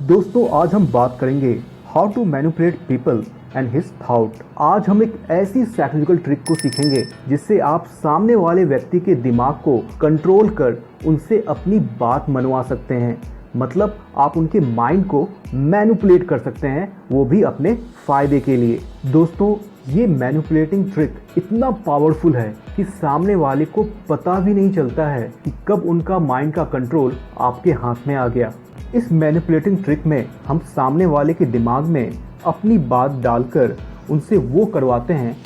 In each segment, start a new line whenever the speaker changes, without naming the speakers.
दोस्तों आज हम बात करेंगे how to manipulate people and his thought. आज हम एक ऐसी साइकोलॉजिकल ट्रिक को सीखेंगे जिससे आप सामने वाले व्यक्ति के दिमाग को कंट्रोल कर उनसे अपनी बात मनवा सकते हैं। मतलब आप उनके माइंड को मैनिपुलेट कर सकते हैं, वो भी अपने फायदे के लिए। दोस्तों ये मैनिपुलेटिंग ट्रिक इतना पावरफुल है कि सामने वाले को पता भी नहीं चलता है कि कब उनका माइंड का कंट्रोल आपके हाथ में आ गया। इस मैनिपुलेटिंग ट्रिक में हम सामने वाले के दिमाग में अपनी बात डालकर उनसे वो करवाते हैं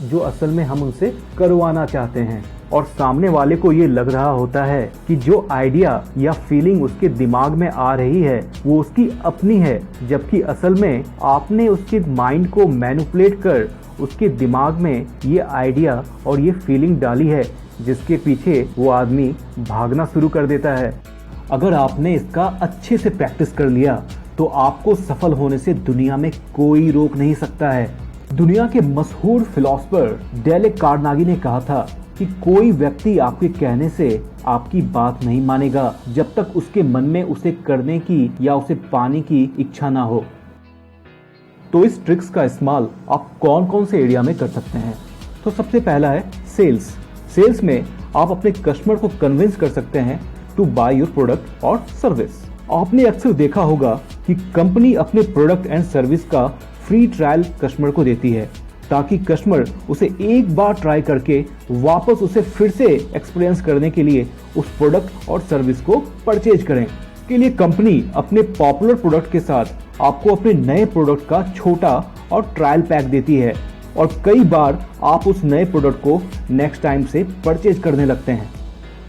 जो असल में हम उनसे करवाना चाहते हैं, और सामने वाले को ये लग रहा होता है कि जो आइडिया या फीलिंग उसके दिमाग में आ रही है वो उसकी अपनी है, जबकि असल में आपने उसके माइंड को मैनिपुलेट कर उसके दिमाग में ये आइडिया और ये फीलिंग डाली है, जिसके पीछे वो आदमी भागना शुरू कर देता है। अगर आपने इसका अच्छे से प्रैक्टिस कर लिया तो आपको सफल होने से दुनिया में कोई रोक नहीं सकता है। दुनिया के मशहूर फिलोसोफर डेल कार्नेगी ने कहा था कि कोई व्यक्ति आपके कहने से आपकी बात नहीं मानेगा जब तक उसके मन में उसे करने की या उसे पाने की इच्छा ना हो। तो इस ट्रिक्स का इस्तेमाल आप कौन कौन से एरिया में कर सकते हैं? तो सबसे पहला है सेल्स। सेल्स में आप अपने कस्टमर को कन्विंस कर सकते हैं टू बाय योर प्रोडक्ट और सर्विस। आपने अक्सर देखा होगा कि कंपनी अपने प्रोडक्ट एंड सर्विस का फ्री ट्रायल कस्टमर को देती है ताकि कस्टमर उसे एक बार ट्राई करके वापस उसे फिर से एक्सपीरियंस करने के लिए उस प्रोडक्ट और सर्विस को परचेज करें। के लिए कंपनी अपने पॉपुलर प्रोडक्ट के साथ आपको अपने नए प्रोडक्ट का छोटा और ट्रायल पैक देती है, और कई बार आप उस नए प्रोडक्ट को नेक्स्ट टाइम से परचेज करने लगते हैं।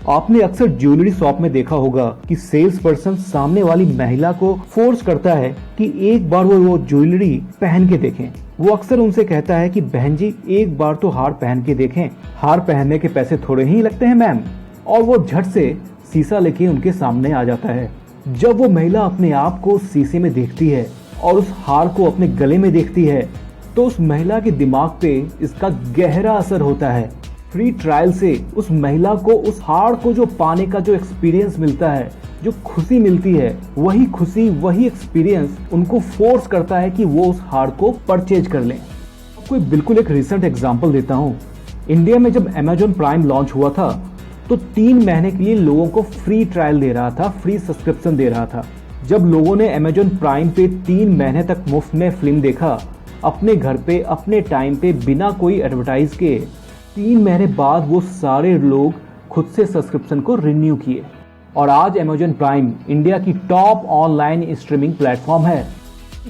आपने अक्सर ज्वेलरी शॉप में देखा होगा कि सेल्स पर्सन सामने वाली महिला को फोर्स करता है कि एक बार वो ज्वेलरी पहन के देखें। वो अक्सर उनसे कहता है कि बहन जी एक बार तो हार पहन के देखें, हार पहनने के पैसे थोड़े ही लगते हैं मैम। और वो झट से शीशा लेके उनके सामने आ जाता है। जब वो महिला अपने आप को शीशे में देखती है और उस हार को अपने गले में देखती है तो उस महिला के दिमाग पे इसका गहरा असर होता है। फ्री ट्रायल से उस महिला को उस हार को जो पाने का जो एक्सपीरियंस मिलता है, जो खुशी मिलती है, वही खुशी वही एक्सपीरियंस उनको फोर्स करता है कि वो उस हार को परचेज कर लें। आपको बिल्कुल एक रिसेंट एग्जांपल देता हूँ। इंडिया में जब अमेजॉन प्राइम लॉन्च हुआ था तो 3 महीने के लिए लोगों को फ्री ट्रायल दे रहा था, फ्री सब्सक्रिप्शन दे रहा था। जब लोगों ने अमेजॉन प्राइम पे 3 महीने तक मुफ्त में फिल्म देखा अपने घर पे अपने टाइम पे बिना कोई एडवर्टाइज के, 3 महीने बाद वो सारे लोग खुद से सब्सक्रिप्शन को रिन्यू किए, और आज अमेजॉन प्राइम इंडिया की टॉप ऑनलाइन स्ट्रीमिंग प्लेटफॉर्म है।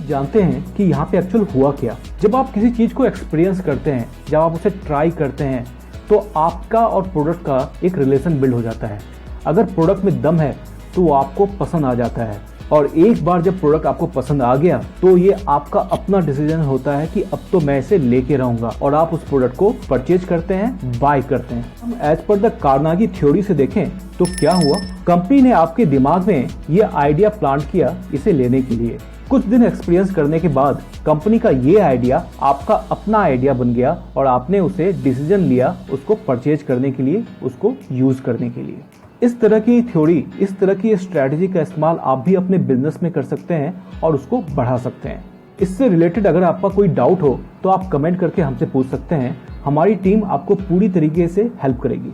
जानते हैं कि यहाँ पे एक्चुअल हुआ क्या? जब आप किसी चीज को एक्सपीरियंस करते हैं, जब आप उसे ट्राई करते हैं, तो आपका और प्रोडक्ट का एक रिलेशन बिल्ड हो जाता है। अगर प्रोडक्ट में दम है तो वो आपको पसंद आ जाता है, और एक बार जब प्रोडक्ट आपको पसंद आ गया तो ये आपका अपना डिसीजन होता है कि अब तो मैं इसे लेके रहूंगा, और आप उस प्रोडक्ट को परचेज करते हैं, बाय करते हैं। हम as per the Carnegie theory से देखें तो क्या हुआ, कंपनी ने आपके दिमाग में ये आइडिया प्लांट किया इसे लेने के लिए। कुछ दिन एक्सपीरियंस करने के बाद कंपनी का ये आइडिया आपका अपना आइडिया बन गया, और आपने उसे डिसीजन लिया उसको परचेज करने के लिए, उसको यूज करने के लिए। इस तरह की थ्योरी, इस तरह की स्ट्रैटेजी का इस्तेमाल आप भी अपने बिजनेस में कर सकते हैं और उसको बढ़ा सकते हैं। इससे रिलेटेड अगर आपका कोई डाउट हो तो आप कमेंट करके हमसे पूछ सकते हैं। हमारी टीम आपको पूरी तरीके से हेल्प करेगी।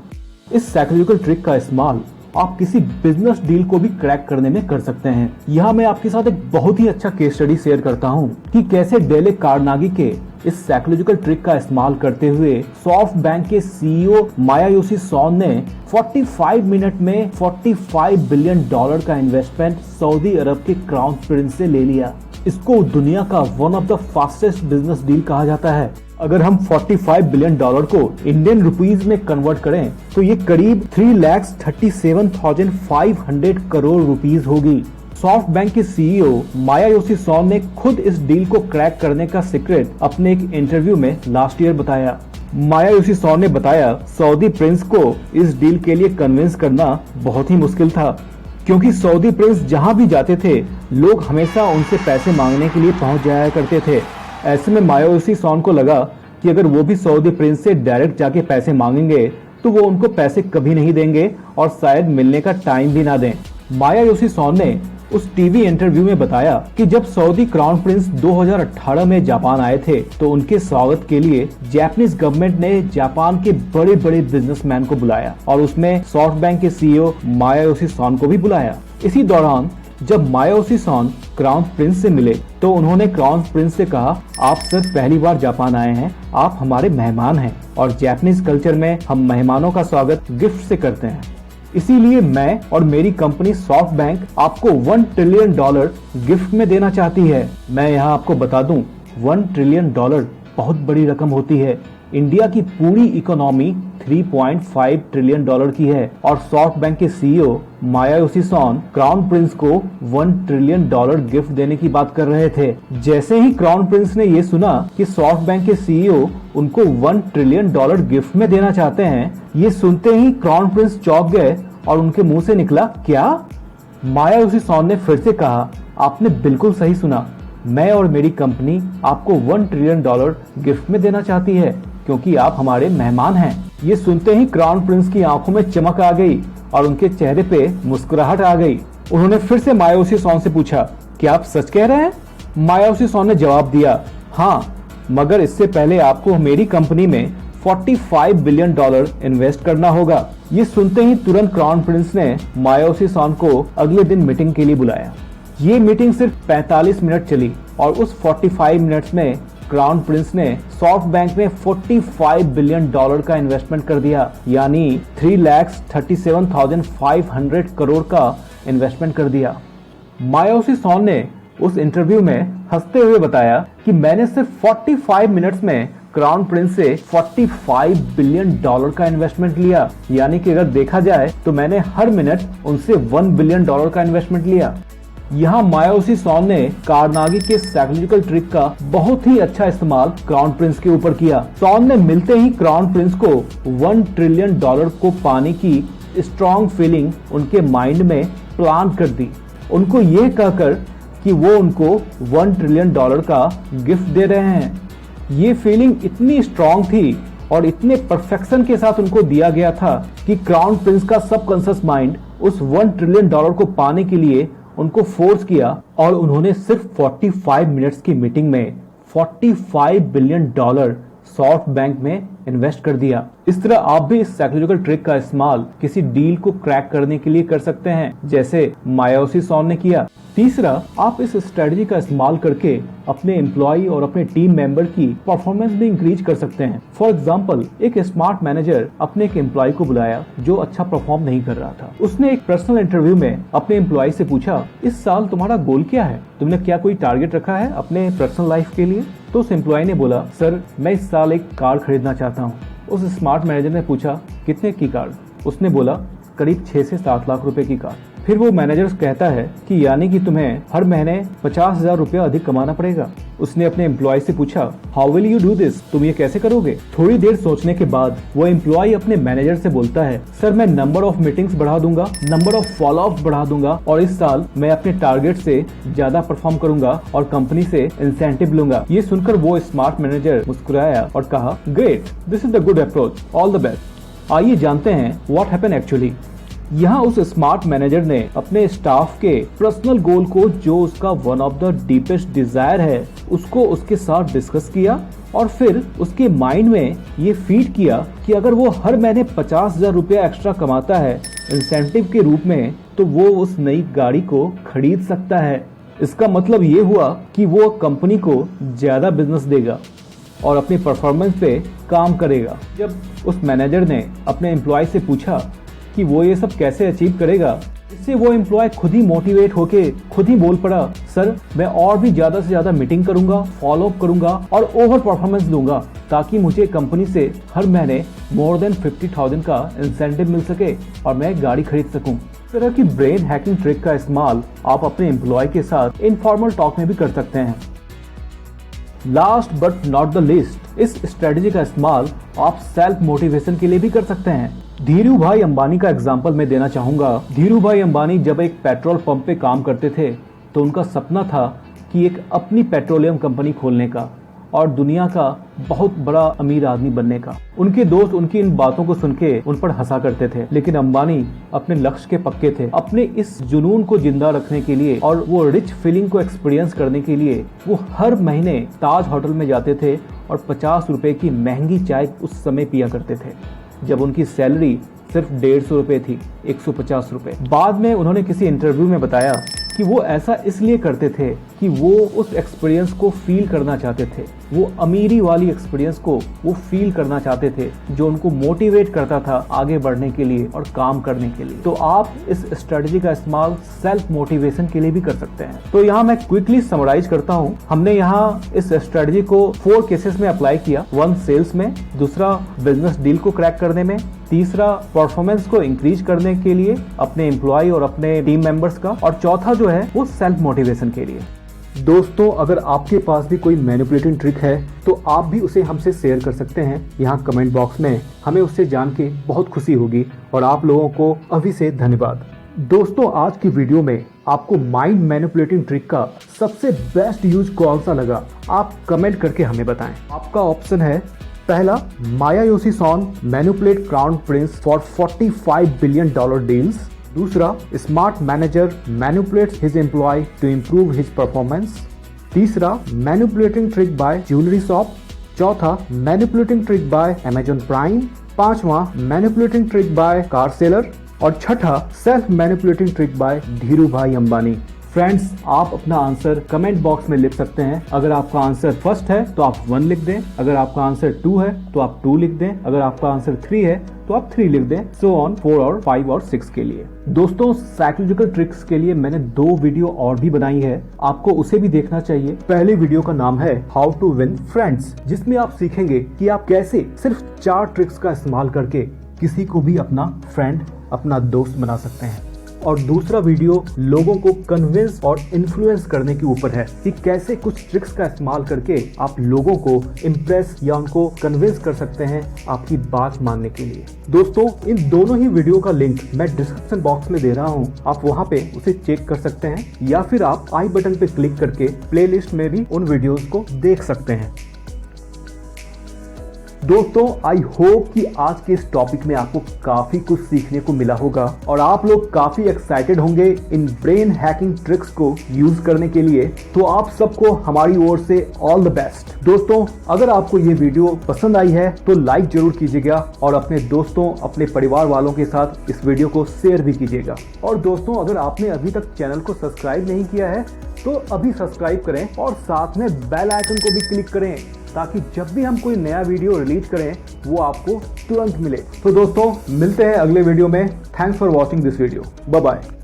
इस साइकोलॉजिकल ट्रिक का इस्तेमाल आप किसी बिजनेस डील को भी क्रैक करने में कर सकते हैं। यहाँ मैं आपके साथ एक बहुत ही अच्छा केस स्टडी शेयर करता हूँ कि कैसे डेल कार्नेगी के इस साइकोलॉजिकल ट्रिक का इस्तेमाल करते हुए सॉफ्ट बैंक के सीईओ मायायोशी सोन ने 45 मिनट में $45 बिलियन का इन्वेस्टमेंट सऊदी अरब के क्राउन प्रिंस से ले लिया। इसको दुनिया का one of the fastest business deal कहा जाता है। अगर हम 45 बिलियन डॉलर को इंडियन रुपीस में कन्वर्ट करें तो ये करीब 3,37,500 करोड़ रुपीस होगी। सॉफ्ट बैंक के सीईओ मायायोशी सोन ने खुद इस डील को क्रैक करने का सीक्रेट अपने एक इंटरव्यू में लास्ट ईयर बताया। मायायोशी सोन ने बताया सऊदी प्रिंस को इस डील के लिए कन्विंस करना बहुत ही मुश्किल था, क्योंकि सऊदी प्रिंस जहां भी जाते थे लोग हमेशा उनसे पैसे मांगने के लिए पहुंच जाया करते थे। ऐसे में मायायोशी सोन को लगा कि अगर वो भी सऊदी प्रिंस से डायरेक्ट जाके पैसे मांगेंगे तो वो उनको पैसे कभी नहीं देंगे और शायद मिलने का टाइम भी ना दें। मायायोशी सोन ने उस टीवी इंटरव्यू में बताया कि जब सऊदी क्राउन प्रिंस 2018 में जापान आए थे तो उनके स्वागत के लिए जापानीज गवर्नमेंट ने जापान के बड़े बड़े बिजनेसमैन को बुलाया और उसमें सॉफ्टबैंक के सीईओ मायायोशी सोन को भी बुलाया। इसी दौरान जब मायायोशी सोन क्राउन प्रिंस से मिले तो उन्होंने क्राउन प्रिंस से कहा, आप सर पहली बार जापान आए हैं, आप हमारे मेहमान हैं और जापानीज कल्चर में हम मेहमानों का स्वागत गिफ्ट से करते हैं। इसीलिए मैं और मेरी कंपनी सॉफ्टबैंक आपको $1 ट्रिलियन गिफ्ट में देना चाहती है। मैं यहाँ आपको बता दूं, $1 ट्रिलियन बहुत बड़ी रकम होती है। इंडिया की पूरी इकोनॉमी $3.5 ट्रिलियन की है और सॉफ्टबैंक के सीईओ मायायोशी सोन क्राउन प्रिंस को $1 ट्रिलियन गिफ्ट देने की बात कर रहे थे। जैसे ही क्राउन प्रिंस ने ये सुना कि सॉफ्टबैंक के सीईओ उनको $1 ट्रिलियन गिफ्ट में देना चाहते हैं, ये सुनते ही क्राउन प्रिंस चौंक गए और उनके मुंह से निकला, क्या? मायायोशी सोन ने फिर से कहा, आपने बिल्कुल सही सुना, मैं और मेरी कंपनी आपको $1 ट्रिलियन गिफ्ट में देना चाहती है क्योंकि आप हमारे मेहमान हैं। ये सुनते ही क्राउन प्रिंस की आंखों में चमक आ गई और उनके चेहरे पे मुस्कुराहट आ गई। उन्होंने फिर से मायायोशी सोन से पूछा, क्या आप सच कह रहे हैं? मायायोशी सोन ने जवाब दिया, हाँ, मगर इससे पहले आपको मेरी कंपनी में $45 बिलियन इन्वेस्ट करना होगा। ये सुनते ही तुरंत क्राउन प्रिंस ने मायायोशी सोन को अगले दिन मीटिंग के लिए बुलाया। ये मीटिंग सिर्फ 45 मिनट चली और उस 45 मिनट्स में क्राउन प्रिंस ने सॉफ्टबैंक में $45 बिलियन का इन्वेस्टमेंट कर दिया, यानी 3,37,500 करोड़ का इन्वेस्टमेंट कर दिया। मायायोशी सोन ने उस इंटरव्यू में हंसते हुए बताया कि मैंने सिर्फ 45 मिनट्स में क्राउन प्रिंस से $45 बिलियन का इन्वेस्टमेंट लिया, यानी कि अगर देखा जाए तो मैंने हर मिनट उनसे $1 बिलियन का इन्वेस्टमेंट लिया। यहाँ मायायोशी सोन ने कार्नेगी के साइकोलॉजिकल ट्रिक का बहुत ही अच्छा इस्तेमाल क्राउन प्रिंस के ऊपर किया। सोन ने मिलते ही क्राउन प्रिंस को $1 ट्रिलियन को पाने की स्ट्रॉन्ग फीलिंग उनके माइंड में प्लांट कर दी। उनको ये कहकर कि वो उनको $1 ट्रिलियन का गिफ्ट दे रहे हैं। ये फीलिंग इतनी स्ट्रॉन्ग थी और इतने परफेक्शन के साथ उनको दिया गया था कि क्राउन प्रिंस का सबकॉन्शियस माइंड उस $1 ट्रिलियन को पाने के लिए उनको फोर्स किया और उन्होंने सिर्फ 45 मिनट्स की मीटिंग में $45 बिलियन सॉफ्टबैंक में इन्वेस्ट कर दिया। इस तरह आप भी इस साइकोलॉजिकल ट्रिक का इस्तेमाल किसी डील को क्रैक करने के लिए कर सकते हैं, जैसे मायायोशी सोन ने किया। तीसरा, आप इस स्ट्रेटजी का इस्तेमाल करके अपने एम्प्लॉय और अपने टीम मेंबर की परफॉर्मेंस भी इंक्रीज कर सकते हैं। फॉर एग्जांपल, एक स्मार्ट मैनेजर अपने एक एम्प्लॉय को बुलाया जो अच्छा परफॉर्म नहीं कर रहा था। उसने एक पर्सनल इंटरव्यू में अपने एम्प्लॉय से पूछा, इस साल तुम्हारा गोल क्या है? तुमने क्या कोई टारगेट रखा है अपने पर्सनल लाइफ के लिए? तो उस एम्प्लॉय ने बोला, सर मैं इस साल एक कार खरीदना चाहता हूँ। उस स्मार्ट मैनेजर ने पूछा, कितने की कार? उसने बोला, करीब 6 से 7 लाख रुपए की कार। फिर वो मैनेजर कहता है कि यानी कि तुम्हें हर महीने 50,000 रुपया अधिक कमाना पड़ेगा। उसने अपने एम्प्लॉय से पूछा, how will you do this? तुम ये कैसे करोगे? थोड़ी देर सोचने के बाद वो एम्प्लॉय अपने मैनेजर से बोलता है, सर मैं नंबर ऑफ मीटिंग्स बढ़ा दूंगा, नंबर ऑफ फॉलोअप बढ़ा दूंगा और इस साल मैं अपने टारगेट से ज्यादा परफॉर्म करूंगा और कंपनी से इंसेंटिव लूंगा। ये सुनकर वो स्मार्ट मैनेजर मुस्कुराया और कहा, great, this is the good approach, all the best. आइए जानते हैं व्हाट हैपेंड एक्चुअली। यहाँ उस स्मार्ट मैनेजर ने अपने स्टाफ के पर्सनल गोल को, जो उसका one of the deepest desire है, उसको उसके साथ डिस्कस किया और फिर उसके माइंड में ये फीड किया कि अगर वो हर महीने 50,000 रुपया एक्स्ट्रा कमाता है इंसेंटिव के रूप में, तो वो उस नई गाड़ी को खरीद सकता है। इसका मतलब ये हुआ कि वो कंपनी को ज्यादा बिजनेस देगा और अपनी परफॉर्मेंस पे काम करेगा। जब उस मैनेजर ने अपने एम्प्लॉय से पूछा कि वो ये सब कैसे अचीव करेगा, इससे वो एम्प्लॉय खुद ही मोटिवेट होके खुद ही बोल पड़ा, सर मैं और भी ज्यादा से ज्यादा मीटिंग करूंगा, फॉलो अप करूंगा और ओवर परफॉर्मेंस दूंगा ताकि मुझे कंपनी से हर महीने मोर देन 50,000 का इंसेंटिव मिल सके और मैं गाड़ी खरीद सकूं। इस तरह की ब्रेन हैकिंग ट्रिक का इस्तेमाल आप अपने एम्प्लॉय के साथ इनफॉर्मल टॉक में भी कर सकते हैं। Last but not the least, इस स्ट्रेटजी का इस्तेमाल आप सेल्फ मोटिवेशन के लिए भी कर सकते हैं। धीरू भाई अंबानी का एग्जाम्पल मैं देना चाहूंगा। धीरू भाई अंबानी जब एक पेट्रोल पंप पे काम करते थे तो उनका सपना था कि एक अपनी पेट्रोलियम कंपनी खोलने का, और दुनिया का बहुत बड़ा अमीर आदमी बनने का। उनके दोस्त उनकी इन बातों को सुन के उन पर हंसा करते थे, लेकिन अंबानी अपने लक्ष्य के पक्के थे। अपने इस जुनून को जिंदा रखने के लिए और वो रिच फीलिंग को एक्सपीरियंस करने के लिए वो हर महीने ताज होटल में जाते थे और 50 रुपए की महंगी चाय उस समय पिया करते थे, जब उनकी सैलरी सिर्फ 150 रुपए थी, 150 रुपए। बाद में उन्होंने किसी इंटरव्यू में बताया कि वो ऐसा इसलिए करते थे कि वो उस एक्सपीरियंस को फील करना चाहते थे, वो अमीरी वाली एक्सपीरियंस को वो फील करना चाहते थे, जो उनको मोटिवेट करता था आगे बढ़ने के लिए और काम करने के लिए। तो आप इस स्ट्रेटजी का इस्तेमाल सेल्फ मोटिवेशन के लिए भी कर सकते हैं। तो यहाँ मैं क्विकली समराइज करता हूँ। हमने यहाँ इस स्ट्रेटजी को 4 केसेस में अप्लाई किया। 1 सेल्स में, दूसरा बिजनेस डील को क्रैक करने में, तीसरा परफॉर्मेंस को इंक्रीज करने के लिए अपने एम्प्लॉय और अपने टीम मेंबर्स का, और चौथा जो है वो सेल्फ मोटिवेशन के लिए। दोस्तों, अगर आपके पास भी कोई मैनिपुलेटिंग ट्रिक है तो आप भी उसे हमसे शेयर कर सकते हैं यहाँ कमेंट बॉक्स में। हमें उससे जान के बहुत खुशी होगी और आप लोगों को अभी से धन्यवाद। दोस्तों, आज की वीडियो में आपको माइंड मैनिपुलेटिंग ट्रिक का सबसे बेस्ट यूज कौन सा लगा, आप कमेंट करके हमें बताएं। आपका ऑप्शन है पहला, Masayoshi Son manipulate crown prince for $45 billion deals. दूसरा, smart manager manipulates his employ to improve his performance. तीसरा, manipulating trick by jewellery shop. चौथा, manipulating trick by Amazon Prime. पांचवा, manipulating trick by car seller. और छठा, self manipulating trick by Dhirubhai Ambani. Friends, आप अपना answer comment box में लिख सकते हैं। अगर आपका आंसर फर्स्ट है तो आप 1 लिख दें, अगर आपका आंसर 2 है तो आप 2 लिख दें, अगर आपका आंसर 3 है तो आप 3 लिख दें, सो ऑन 4 और 5 और 6 के लिए। दोस्तों, साइकोलॉजिकल ट्रिक्स के लिए मैंने 2 वीडियो और भी बनाई है, आपको उसे भी देखना चाहिए। पहले वीडियो का नाम है हाउ टू विन फ्रेंड्स, जिसमें आप सीखेंगे कि आप कैसे सिर्फ 4 ट्रिक्स का इस्तेमाल करके किसी को भी अपना फ्रेंड, अपना दोस्त बना सकते हैं। और दूसरा वीडियो लोगों को कन्विंस और इन्फ्लुएंस करने के ऊपर है कि कैसे कुछ ट्रिक्स का इस्तेमाल करके आप लोगों को इम्प्रेस या उनको कन्विंस कर सकते हैं आपकी बात मानने के लिए। दोस्तों, इन दोनों ही वीडियो का लिंक मैं डिस्क्रिप्शन बॉक्स में दे रहा हूं, आप वहां पे उसे चेक कर सकते हैं, या फिर आप आई बटन पे क्लिक करके प्लेलिस्ट में भी उन वीडियोस को देख सकते हैं। दोस्तों, आई होप कि आज के इस टॉपिक में आपको काफी कुछ सीखने को मिला होगा और आप लोग काफी एक्साइटेड होंगे इन ब्रेन हैकिंग ट्रिक्स को यूज करने के लिए। तो आप सबको हमारी ओर से ऑल द बेस्ट। दोस्तों, अगर आपको ये वीडियो पसंद आई है तो लाइक जरूर कीजिएगा और अपने दोस्तों, अपने परिवार वालों के साथ इस वीडियो को शेयर भी कीजिएगा। और दोस्तों, अगर आपने अभी तक चैनल को सब्सक्राइब नहीं किया है तो अभी सब्सक्राइब करें और साथ में बेल आइकन को भी क्लिक करें, ताकि जब भी हम कोई नया वीडियो रिलीज करें वो आपको तुरंत मिले। तो दोस्तों, मिलते हैं अगले वीडियो में। Thanks for watching this video. Bye bye.